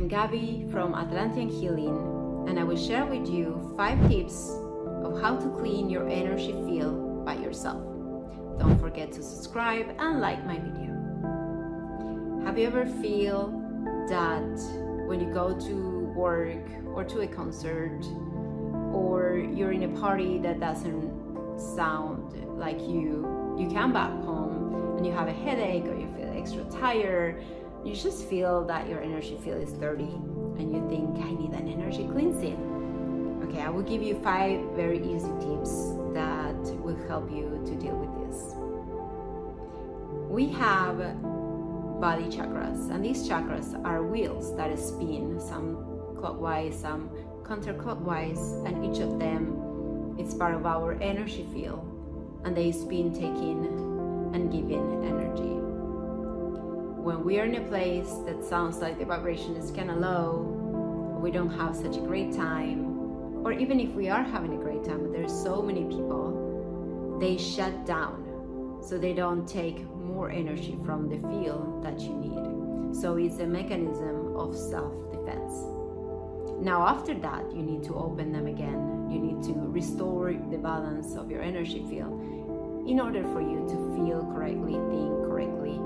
am Gabby from Atlantean Healing, and I will share with you 5 tips of how to clean your energy field by yourself. Don't forget to subscribe and like my video. Have you ever feel that when you go to work or to a concert or you're in a party that doesn't sound like you come back home and you have a headache or you feel extra tired, you just feel that your energy field is dirty and you think, I need an energy cleansing. Okay, I will give you 5 very easy tips that will help you to deal with this. We have body chakras, and these chakras are wheels that spin, some clockwise, some counterclockwise, and each of them is part of our energy field, and they spin taking and giving energy. When we are in a place that sounds like the vibration is kind of low, we don't have such a great time, or even if we are having a great time, but there's so many people, they shut down so they don't take more energy from the field that you need. So it's a mechanism of self-defense. Now after that, you need to open them again. You need to restore the balance of your energy field in order for you to feel correctly, think correctly,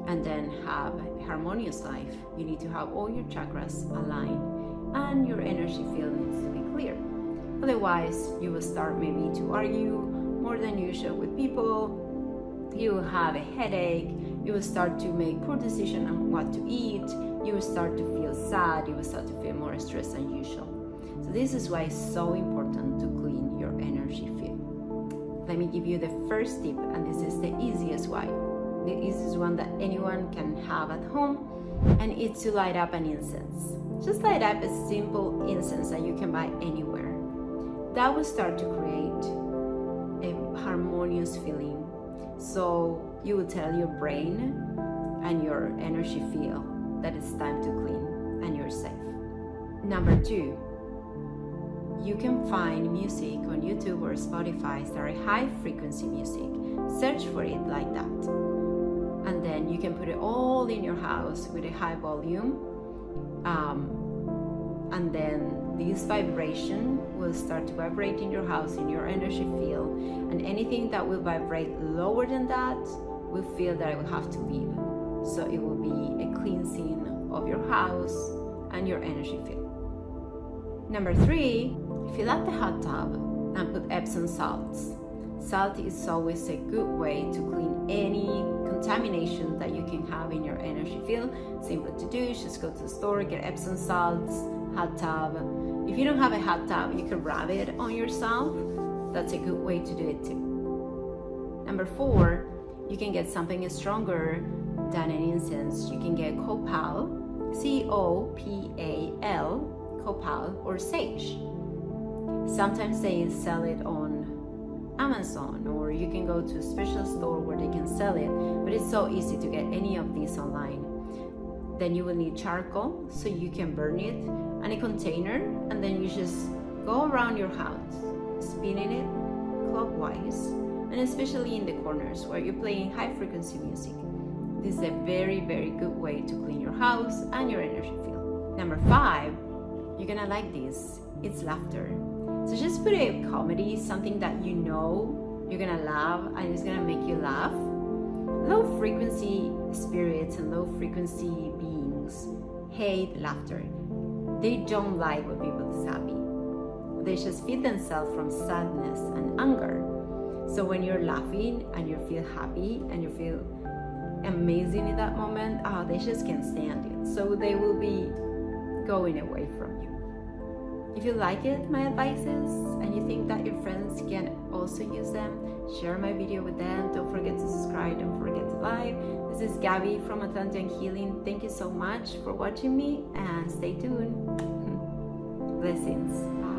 and then have a harmonious life. You need to have all your chakras aligned and your energy field needs to be clear. Otherwise, you will start maybe to argue more than usual with people. You will have a headache. You will start to make poor decisions on what to eat. You will start to feel sad. You will start to feel more stressed than usual. So this is why it's so important to clean your energy field. Let me give you the first tip, and this is the easiest one. The easiest one that anyone can have at home, and it's to light up an incense. Just light up a simple incense that you can buy anywhere. That will start to create a harmonious feeling. So you will tell your brain and your energy field that it's time to clean and you're safe. Number 2, you can find music on YouTube or Spotify that are high frequency music. Search for it like that. And then you can put it all in your house with a high volume. And then this vibration will start to vibrate in your house, in your energy field. And anything that will vibrate lower than that will feel that it will have to leave. So it will be a cleansing of your house and your energy field. Number 3, fill up the hot tub and put Epsom salts. Salt is always a good way to clean any contamination that you can have in your energy field. Simple to do, just go to the store, get Epsom salts, hot tub. If you don't have a hot tub, you can rub it on yourself. That's a good way to do it too. Number 4, you can get something stronger than an incense. You can get copal, C-O-P-A-L, copal, or sage. Sometimes they sell it on Amazon, or you can go to a special store where they can sell it, but it's so easy to get any of these online. Then you will need charcoal so you can burn it, and a container, and then you just go around your house spinning it clockwise, and especially in the corners where you're playing high frequency music. This is a very, very good way to clean your house and your energy field. Number 5, you're gonna like this, it's laughter. So just put a comedy, something that you know you're gonna love and it's gonna make you laugh. Low frequency spirits and low frequency beings hate laughter. They don't like when people is happy. They just feed themselves from sadness and anger. So when you're laughing and you feel happy and you feel amazing in that moment, they just can't stand it. So they will be going away from you. If you like it, my advices, and you think that your friends can also use them, share my video with them. Don't forget to subscribe, don't forget to like. This is Gabby from Atlantean Healing. Thank you so much for watching me and stay tuned. Blessings. Bye.